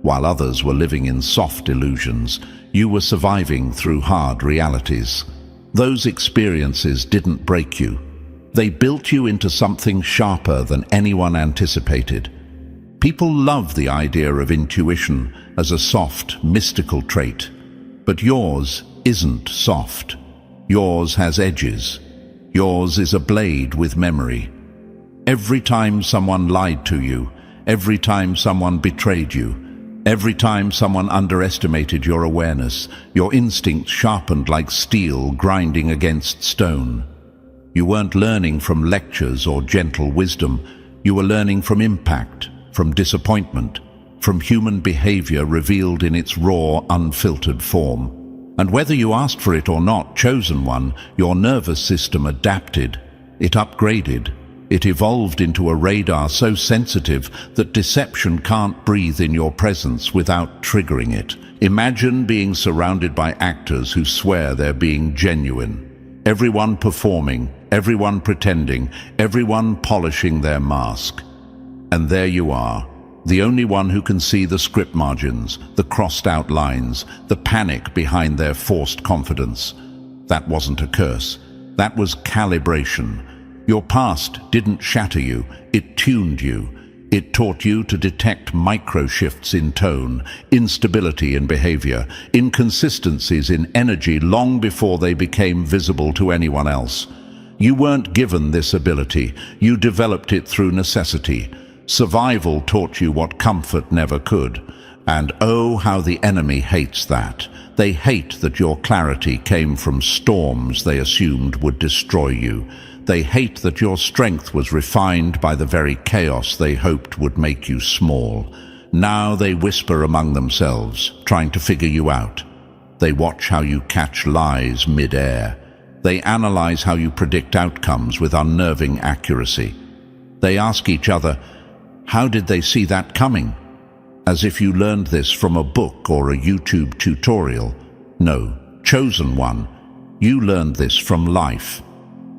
While others were living in soft illusions, you were surviving through hard realities. Those experiences didn't break you. They built you into something sharper than anyone anticipated. People love the idea of intuition as a soft, mystical trait. But yours isn't soft. Yours has edges. Yours is a blade with memory. Every time someone lied to you, every time someone betrayed you, every time someone underestimated your awareness, your instincts sharpened like steel grinding against stone. You weren't learning from lectures or gentle wisdom. You were learning from impact, from disappointment, from human behavior revealed in its raw, unfiltered form. And whether you asked for it or not, chosen one, your nervous system adapted. It upgraded. It evolved into a radar so sensitive that deception can't breathe in your presence without triggering it. Imagine being surrounded by actors who swear they're being genuine. Everyone performing, everyone pretending, everyone polishing their mask. And there you are, the only one who can see the script margins, the crossed out lines, the panic behind their forced confidence. That wasn't a curse. That was calibration. Your past didn't shatter you, it tuned you. It taught you to detect micro-shifts in tone, instability in behavior, inconsistencies in energy long before they became visible to anyone else. You weren't given this ability, you developed it through necessity. Survival taught you what comfort never could. And oh, how the enemy hates that. They hate that your clarity came from storms they assumed would destroy you. They hate that your strength was refined by the very chaos they hoped would make you small. Now they whisper among themselves, trying to figure you out. They watch how you catch lies mid-air. They analyze how you predict outcomes with unnerving accuracy. They ask each other, how did they see that coming? As if you learned this from a book or a YouTube tutorial. No, chosen one, you learned this from life.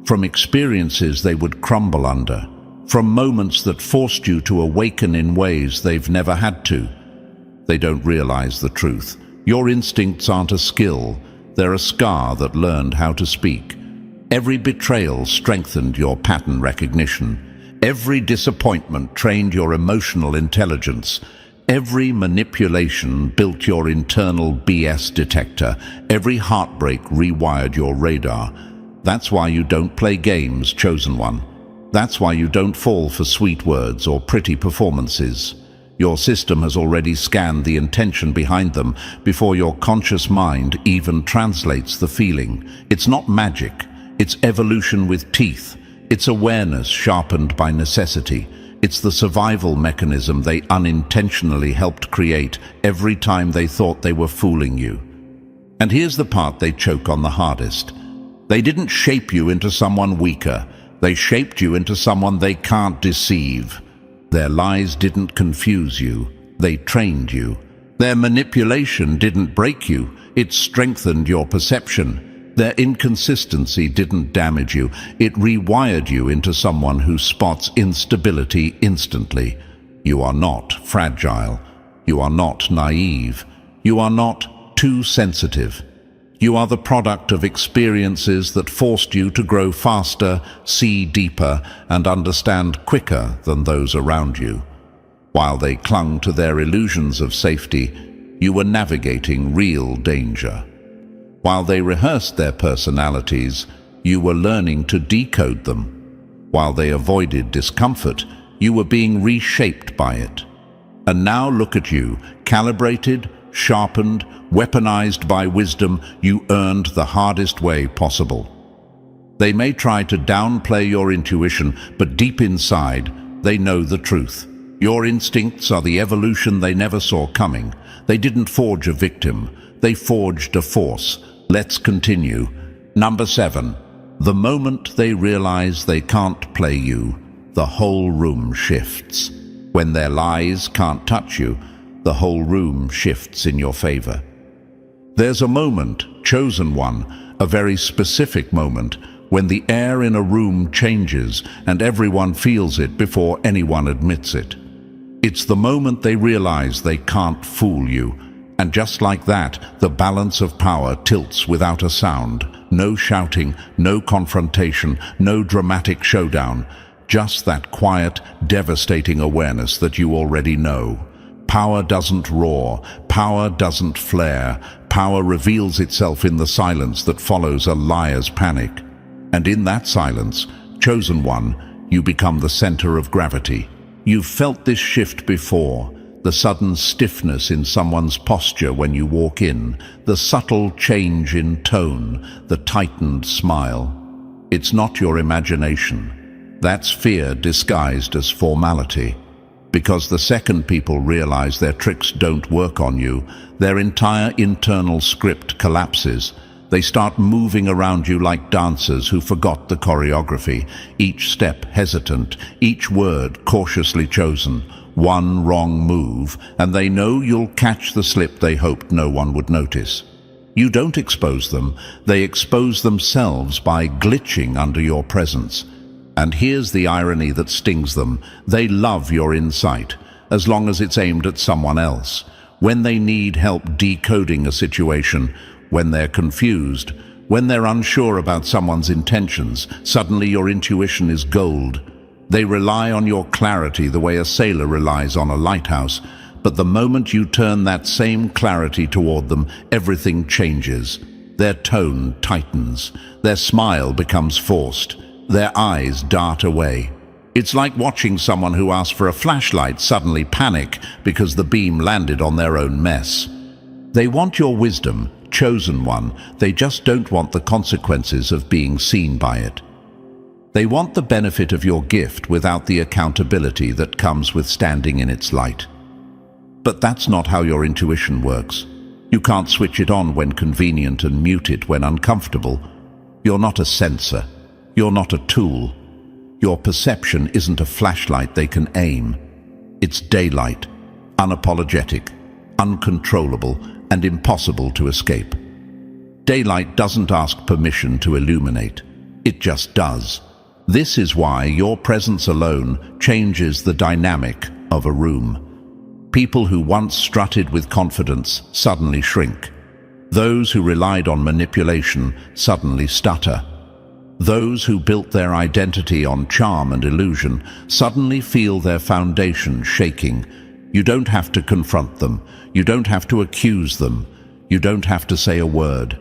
From experiences they would crumble under. From moments that forced you to awaken in ways they've never had to. They don't realize the truth. Your instincts aren't a skill. They're a scar that learned how to speak. Every betrayal strengthened your pattern recognition. Every disappointment trained your emotional intelligence. Every manipulation built your internal BS detector. Every heartbreak rewired your radar. That's why you don't play games, chosen one. That's why you don't fall for sweet words or pretty performances. Your system has already scanned the intention behind them before your conscious mind even translates the feeling. It's not magic. It's evolution with teeth. It's awareness sharpened by necessity. It's the survival mechanism they unintentionally helped create every time they thought they were fooling you. And here's the part they choke on the hardest. They didn't shape you into someone weaker. They shaped you into someone they can't deceive. Their lies didn't confuse you. They trained you. Their manipulation didn't break you. It strengthened your perception. Their inconsistency didn't damage you. It rewired you into someone who spots instability instantly. You are not fragile. You are not naive. You are not too sensitive. You are the product of experiences that forced you to grow faster, see deeper, and understand quicker than those around you. While they clung to their illusions of safety, you were navigating real danger. While they rehearsed their personalities, you were learning to decode them. While they avoided discomfort, you were being reshaped by it. And now look at you, calibrated, sharpened, weaponized by wisdom. You earned the hardest way possible. They may try to downplay your intuition, but deep inside, they know the truth. Your instincts are the evolution they never saw coming. They didn't forge a victim. They forged a force. Let's continue. Number 7. The moment they realize they can't play you, the whole room shifts. When their lies can't touch you, the whole room shifts in your favor. There's a moment, chosen one, a very specific moment, when the air in a room changes and everyone feels it before anyone admits it. It's the moment they realize they can't fool you. And just like that, the balance of power tilts without a sound. No shouting, no confrontation, no dramatic showdown. Just that quiet, devastating awareness that you already know. Power doesn't roar. Power doesn't flare. Power reveals itself in the silence that follows a liar's panic. And in that silence, chosen one, you become the center of gravity. You've felt this shift before. The sudden stiffness in someone's posture when you walk in, the subtle change in tone, the tightened smile. It's not your imagination. That's fear disguised as formality. Because the second people realize their tricks don't work on you, their entire internal script collapses. They start moving around you like dancers who forgot the choreography, each step hesitant, each word cautiously chosen. One wrong move, and they know you'll catch the slip they hoped no one would notice. You don't expose them, they expose themselves by glitching under your presence. And here's the irony that stings them. They love your insight, as long as it's aimed at someone else. When they need help decoding a situation, when they're confused, when they're unsure about someone's intentions, suddenly your intuition is gold. They rely on your clarity the way a sailor relies on a lighthouse, but the moment you turn that same clarity toward them, everything changes. Their tone tightens, their smile becomes forced, their eyes dart away. It's like watching someone who asked for a flashlight suddenly panic because the beam landed on their own mess. They want your wisdom, chosen one, they just don't want the consequences of being seen by it. They want the benefit of your gift without the accountability that comes with standing in its light. But that's not how your intuition works. You can't switch it on when convenient and mute it when uncomfortable. You're not a sensor. You're not a tool. Your perception isn't a flashlight they can aim. It's daylight, unapologetic, uncontrollable, and impossible to escape. Daylight doesn't ask permission to illuminate. It just does. This is why your presence alone changes the dynamic of a room. People who once strutted with confidence suddenly shrink. Those who relied on manipulation suddenly stutter. Those who built their identity on charm and illusion suddenly feel their foundation shaking. You don't have to confront them. You don't have to accuse them. You don't have to say a word.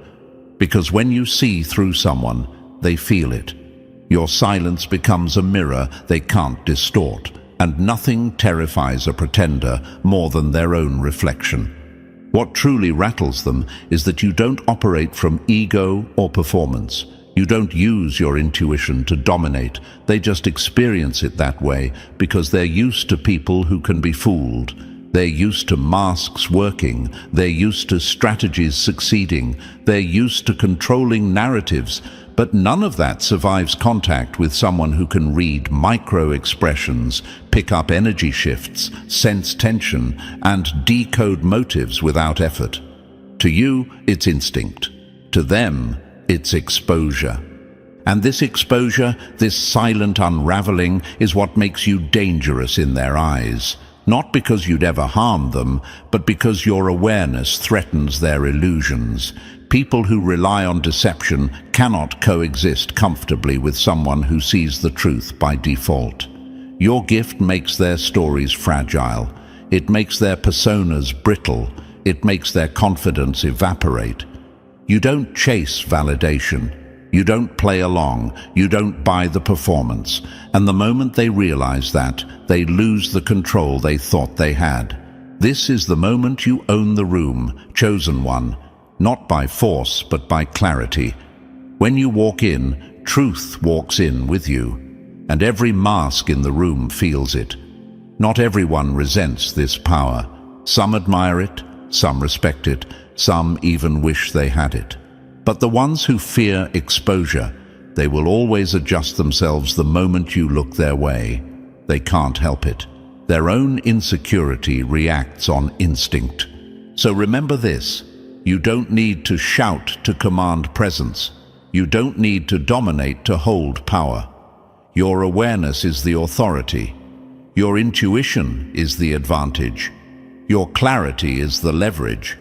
Because when you see through someone, they feel it. Your silence becomes a mirror they can't distort, and nothing terrifies a pretender more than their own reflection. What truly rattles them is that you don't operate from ego or performance. You don't use your intuition to dominate. They just experience it that way because they're used to people who can be fooled. They're used to masks working. They're used to strategies succeeding. They're used to controlling narratives. But none of that survives contact with someone who can read micro-expressions, pick up energy shifts, sense tension, and decode motives without effort. To you, it's instinct. To them, it's exposure. And this exposure, this silent unraveling, is what makes you dangerous in their eyes. Not because you'd ever harm them, but because your awareness threatens their illusions. People who rely on deception cannot coexist comfortably with someone who sees the truth by default. Your gift makes their stories fragile. It makes their personas brittle. It makes their confidence evaporate. You don't chase validation. You don't play along. You don't buy the performance. And the moment they realize that, they lose the control they thought they had. This is the moment you own the room, chosen one. Not by force, but by clarity. When you walk in, truth walks in with you, and every mask in the room feels it. Not everyone resents this power. Some admire it, some respect it, some even wish they had it. But the ones who fear exposure, they will always adjust themselves the moment you look their way. They can't help it. Their own insecurity reacts on instinct. So remember this. You don't need to shout to command presence. You don't need to dominate to hold power. Your awareness is the authority. Your intuition is the advantage. Your clarity is the leverage.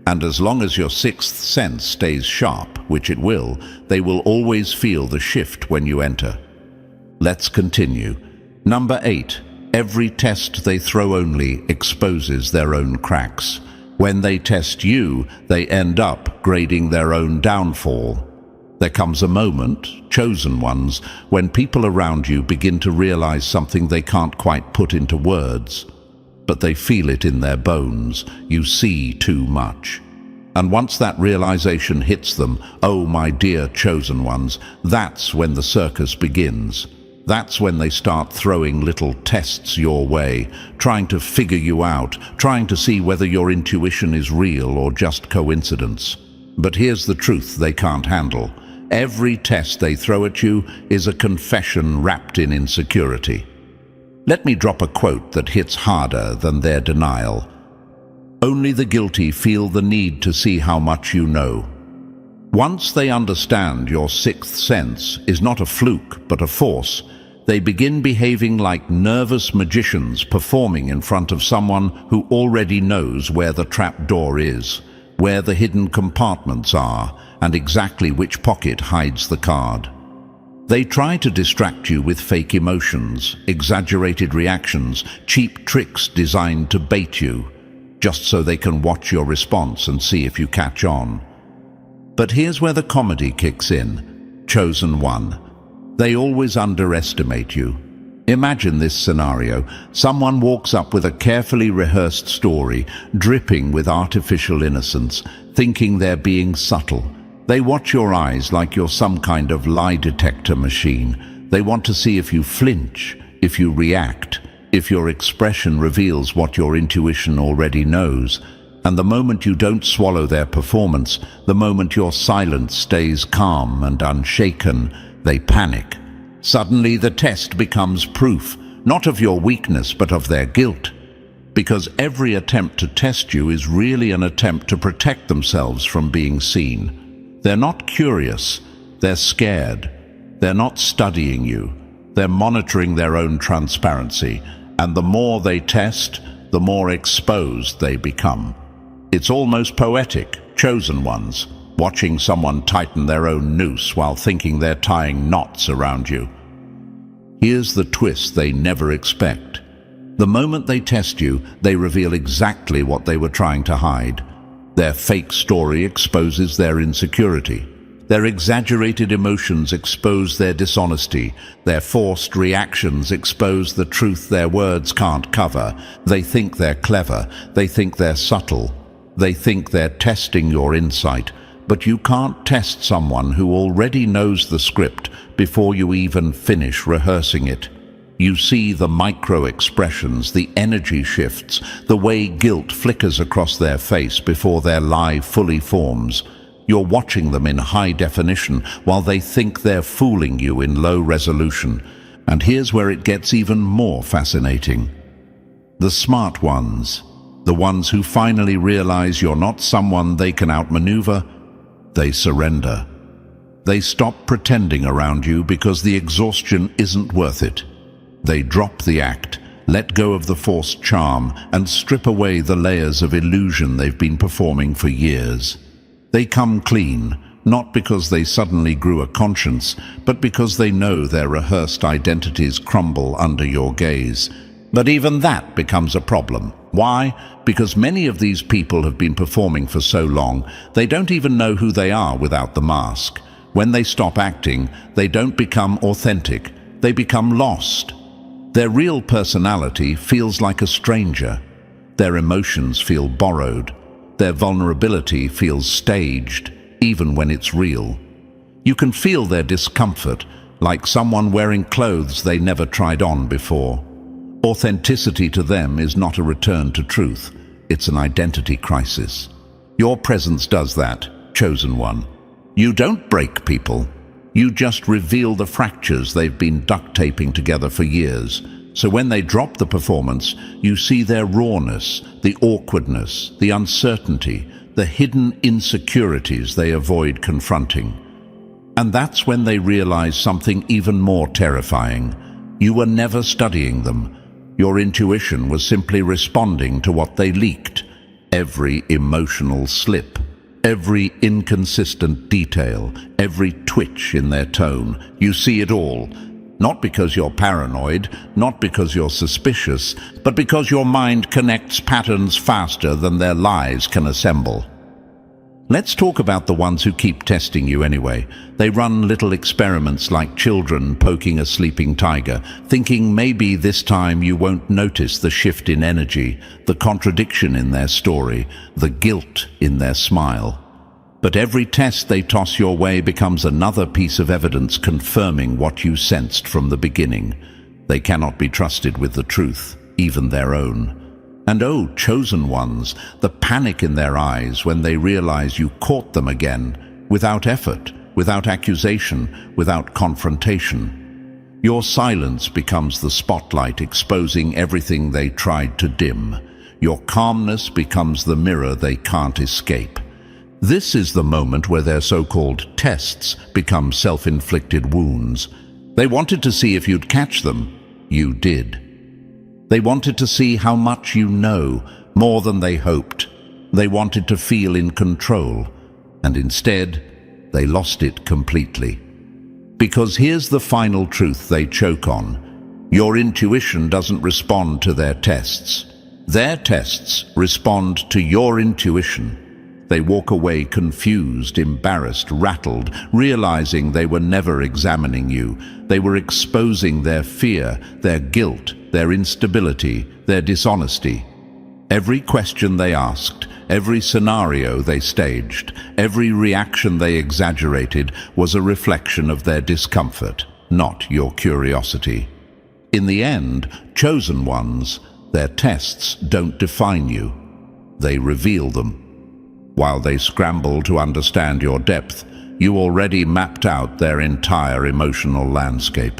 And as long as your sixth sense stays sharp, which it will, they will always feel the shift when you enter. Let's continue. Number 8. Every test they throw only exposes their own cracks. When they test you, they end up grading their own downfall. There comes a moment, chosen ones, when people around you begin to realize something they can't quite put into words. But they feel it in their bones. You see too much. And once that realization hits them, oh my dear chosen ones, that's when the circus begins. That's when they start throwing little tests your way, trying to figure you out, trying to see whether your intuition is real or just coincidence. But here's the truth they can't handle. Every test they throw at you is a confession wrapped in insecurity. Let me drop a quote that hits harder than their denial. Only the guilty feel the need to see how much you know. Once they understand your sixth sense is not a fluke but a force, they begin behaving like nervous magicians performing in front of someone who already knows where the trap door is, where the hidden compartments are, and exactly which pocket hides the card. They try to distract you with fake emotions, exaggerated reactions, cheap tricks designed to bait you, just so they can watch your response and see if you catch on. But here's where the comedy kicks in. Chosen one. They always underestimate you. Imagine this scenario. Someone walks up with a carefully rehearsed story, dripping with artificial innocence. thinking they're being subtle. They watch your eyes like you're some kind of lie detector machine. They want to see if you flinch, if you react, if your expression reveals what your intuition already knows. And the moment you don't swallow their performance, the moment your silence stays calm and unshaken, they panic. Suddenly the test becomes proof, not of your weakness but of their guilt. Because every attempt to test you is really an attempt to protect themselves from being seen. They're not curious, they're scared. They're not studying you, they're monitoring their own transparency. And the more they test, the more exposed they become. It's almost poetic, chosen ones, watching someone tighten their own noose while thinking they're tying knots around you. Here's the twist they never expect. The moment they test you, they reveal exactly what they were trying to hide. Their fake story exposes their insecurity. Their exaggerated emotions expose their dishonesty. Their forced reactions expose the truth their words can't cover. They think they're clever. They think they're subtle. They think they're testing your insight. But you can't test someone who already knows the script before you even finish rehearsing it. You see the micro-expressions, the energy shifts, the way guilt flickers across their face before their lie fully forms. You're watching them in high definition while they think they're fooling you in low resolution. And here's where it gets even more fascinating. The smart ones, the ones who finally realize you're not someone they can outmaneuver, they surrender. They stop pretending around you because the exhaustion isn't worth it. They drop the act, let go of the forced charm, and strip away the layers of illusion they've been performing for years. They come clean, not because they suddenly grew a conscience, but because they know their rehearsed identities crumble under your gaze. But even that becomes a problem. Why? Because many of these people have been performing for so long, they don't even know who they are without the mask. When they stop acting, they don't become authentic. They become lost. Their real personality feels like a stranger. Their emotions feel borrowed. Their vulnerability feels staged, even when it's real. You can feel their discomfort, like someone wearing clothes they never tried on before. Authenticity to them is not a return to truth. It's an identity crisis. Your presence does that, chosen one. You don't break people. You just reveal the fractures they've been duct taping together for years. So when they drop the performance, you see their rawness, the awkwardness, the uncertainty, the hidden insecurities they avoid confronting. And that's when they realize something even more terrifying. You were never studying them. Your intuition was simply responding to what they leaked. Every emotional slip, every inconsistent detail, every twitch in their tone. You see it all. Not because you're paranoid, not because you're suspicious, but because your mind connects patterns faster than their lies can assemble. Let's talk about the ones who keep testing you anyway. They run little experiments like children poking a sleeping tiger, thinking maybe this time you won't notice the shift in energy, the contradiction in their story, the guilt in their smile. But every test they toss your way becomes another piece of evidence confirming what you sensed from the beginning. They cannot be trusted with the truth, even their own. And oh, chosen ones, the panic in their eyes when they realize you caught them again, without effort, without accusation, without confrontation. Your silence becomes the spotlight exposing everything they tried to dim. Your calmness becomes the mirror they can't escape. This is the moment where their so-called tests become self-inflicted wounds. They wanted to see if you'd catch them. You did. They wanted to see how much you know, more than they hoped. They wanted to feel in control, and instead, they lost it completely. Because here's the final truth they choke on. Your intuition doesn't respond to their tests. Their tests respond to your intuition. They walk away confused, embarrassed, rattled, realizing they were never examining you. They were exposing their fear, their guilt, their instability, their dishonesty. Every question they asked, every scenario they staged, every reaction they exaggerated was a reflection of their discomfort, not your curiosity. In the end, chosen ones, their tests don't define you. They reveal them. While they scramble to understand your depth, you already mapped out their entire emotional landscape.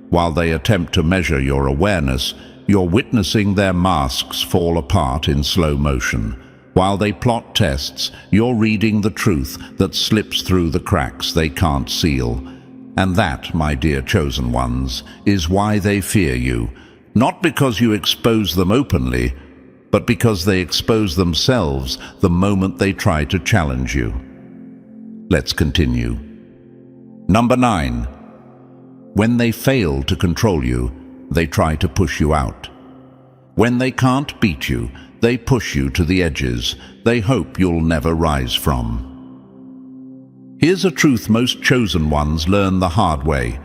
While they attempt to measure your awareness, you're witnessing their masks fall apart in slow motion. While they plot tests, you're reading the truth that slips through the cracks they can't seal. And that, my dear chosen ones, is why they fear you. Not because you expose them openly, but because they expose themselves the moment they try to challenge you. Let's continue. Number 9. When they fail to control you, they try to push you out. When they can't beat you, they push you to the edges they hope you'll never rise from. Here's a truth most chosen ones learn the hard way.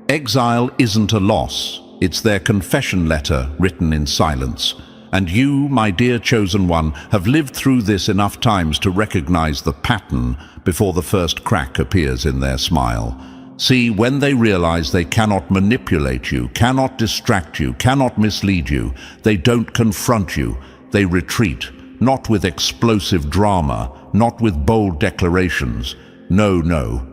Exile isn't a loss, it's their confession letter written in silence. And you, my dear chosen one, have lived through this enough times to recognize the pattern before the first crack appears in their smile. See, when they realize they cannot manipulate you, cannot distract you, cannot mislead you, they don't confront you, they retreat, not with explosive drama, not with bold declarations. No.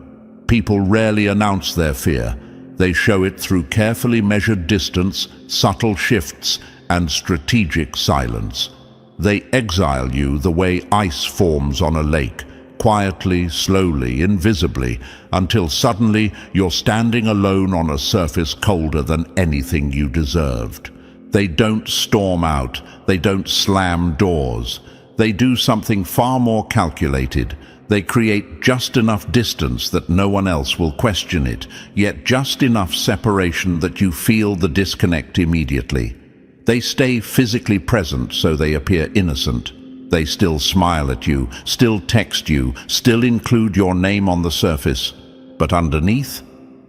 People rarely announce their fear. They show it through carefully measured distance, subtle shifts, and strategic silence. They exile you the way ice forms on a lake, quietly, slowly, invisibly, until suddenly you're standing alone on a surface colder than anything you deserved. They don't storm out, they don't slam doors. They do something far more calculated. They create just enough distance that no one else will question it, yet just enough separation that you feel the disconnect immediately. They stay physically present so they appear innocent. They still smile at you, still text you, still include your name on the surface. But underneath,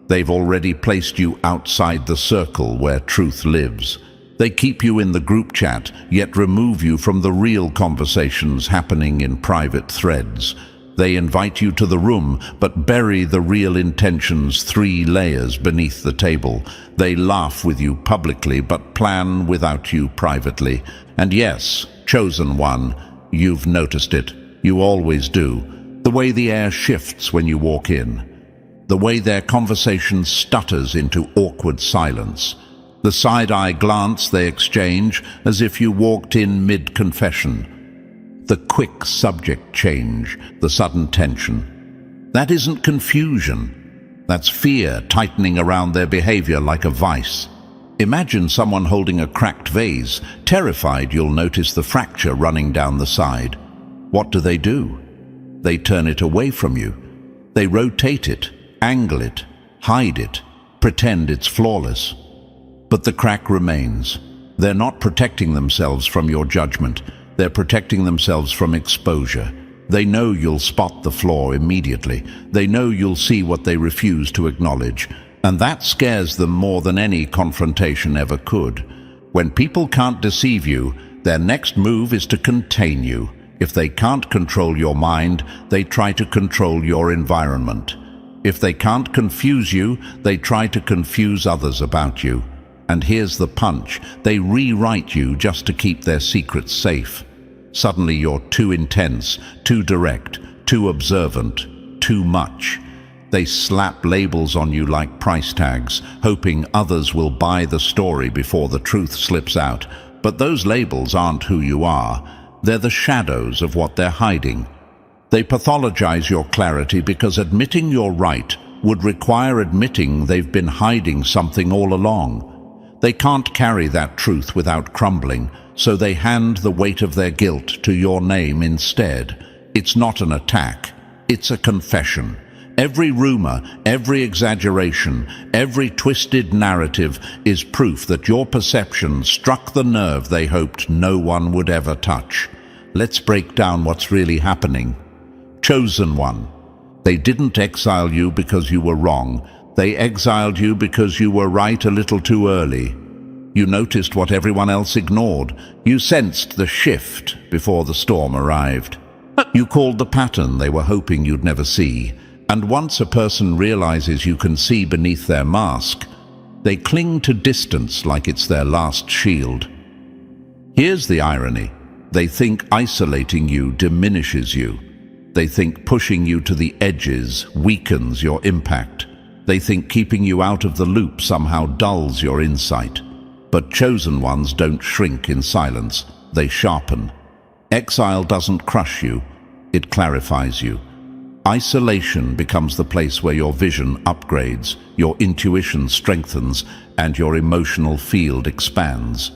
they've already placed you outside the circle where truth lives. They keep you in the group chat, yet remove you from the real conversations happening in private threads. They invite you to the room, but bury the real intentions 3 layers beneath the table. They laugh with you publicly, but plan without you privately. And yes, chosen one, you've noticed it. You always do. The way the air shifts when you walk in. The way their conversation stutters into awkward silence. The side-eye glance they exchange as if you walked in mid-confession. The quick subject change, the sudden tension. That isn't confusion. That's fear tightening around their behavior like a vice. Imagine someone holding a cracked vase, terrified you'll notice the fracture running down the side. What do? They turn it away from you. They rotate it, angle it, hide it, pretend it's flawless. But the crack remains. They're not protecting themselves from your judgment. They're protecting themselves from exposure. They know you'll spot the flaw immediately. They know you'll see what they refuse to acknowledge. And that scares them more than any confrontation ever could. When people can't deceive you, their next move is to contain you. If they can't control your mind, they try to control your environment. If they can't confuse you, they try to confuse others about you. And here's the punch. They rewrite you just to keep their secrets safe. Suddenly you're too intense, too direct, too observant, too much. They slap labels on you like price tags, hoping others will buy the story before the truth slips out. But those labels aren't who you are. They're the shadows of what they're hiding. They pathologize your clarity because admitting you're right would require admitting they've been hiding something all along. They can't carry that truth without crumbling, so they hand the weight of their guilt to your name instead. It's not an attack, it's a confession. Every rumor, every exaggeration, every twisted narrative is proof that your perception struck the nerve they hoped no one would ever touch. Let's break down what's really happening. Chosen one. They didn't exile you because you were wrong. They exiled you because you were right a little too early. You noticed what everyone else ignored. You sensed the shift before the storm arrived. You called the pattern they were hoping you'd never see. And once a person realizes you can see beneath their mask, they cling to distance like it's their last shield. Here's the irony. They think isolating you diminishes you. They think pushing you to the edges weakens your impact. They think keeping you out of the loop somehow dulls your insight. But chosen ones don't shrink in silence, they sharpen. Exile doesn't crush you, it clarifies you. Isolation becomes the place where your vision upgrades, your intuition strengthens, and your emotional field expands.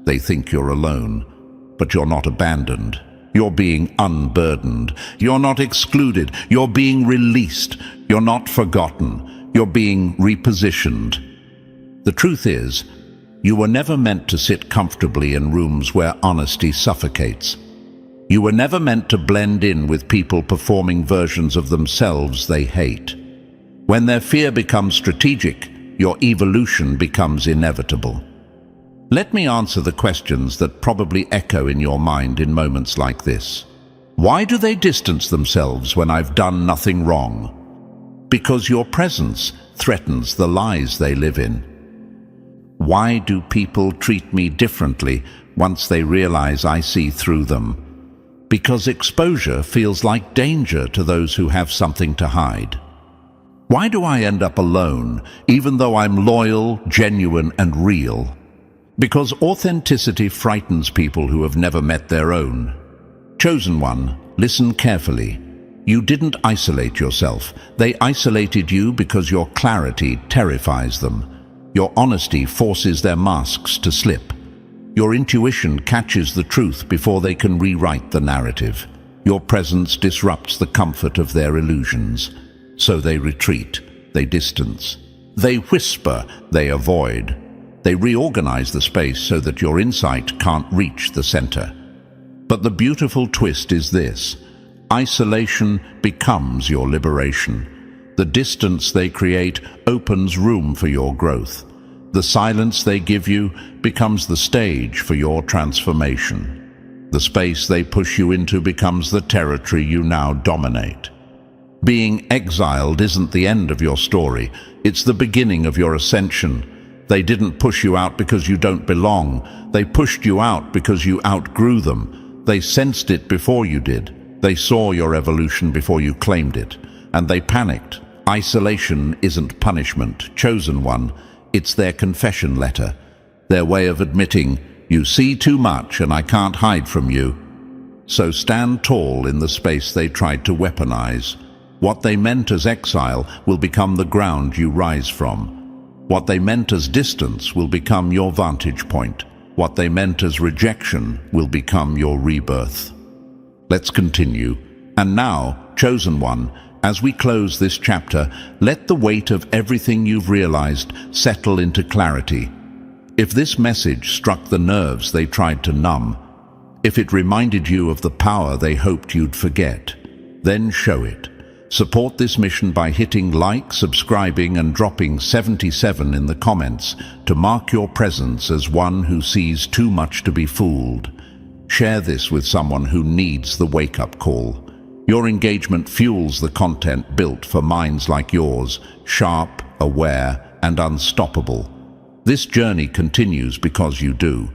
They think you're alone, but you're not abandoned. You're being unburdened. You're not excluded. You're being released. You're not forgotten. You're being repositioned. The truth is, you were never meant to sit comfortably in rooms where honesty suffocates. You were never meant to blend in with people performing versions of themselves they hate. When their fear becomes strategic, your evolution becomes inevitable. Let me answer the questions that probably echo in your mind in moments like this. Why do they distance themselves when I've done nothing wrong? Because your presence threatens the lies they live in. Why do people treat me differently once they realize I see through them? Because exposure feels like danger to those who have something to hide. Why do I end up alone, even though I'm loyal, genuine, and real? Because authenticity frightens people who have never met their own. Chosen one, listen carefully. You didn't isolate yourself. They isolated you because your clarity terrifies them. Your honesty forces their masks to slip. Your intuition catches the truth before they can rewrite the narrative. Your presence disrupts the comfort of their illusions. So they retreat, they distance. They whisper, they avoid. They reorganize the space so that your insight can't reach the center. But the beautiful twist is this: isolation becomes your liberation. The distance they create opens room for your growth. The silence they give you becomes the stage for your transformation. The space they push you into becomes the territory you now dominate. Being exiled isn't the end of your story, it's the beginning of your ascension. They didn't push you out because you don't belong. They pushed you out because you outgrew them. They sensed it before you did. They saw your evolution before you claimed it. And they panicked. Isolation isn't punishment, chosen one. It's their confession letter. Their way of admitting, you see too much and I can't hide from you. So stand tall in the space they tried to weaponize. What they meant as exile will become the ground you rise from. What they meant as distance will become your vantage point. What they meant as rejection will become your rebirth. Let's continue. And now, chosen one, as we close this chapter, let the weight of everything you've realized settle into clarity. If this message struck the nerves they tried to numb, if it reminded you of the power they hoped you'd forget, then show it. Support this mission by hitting like, subscribing, and dropping 77 in the comments to mark your presence as one who sees too much to be fooled. Share this with someone who needs the wake-up call. Your engagement fuels the content built for minds like yours, sharp, aware, and unstoppable. This journey continues because you do.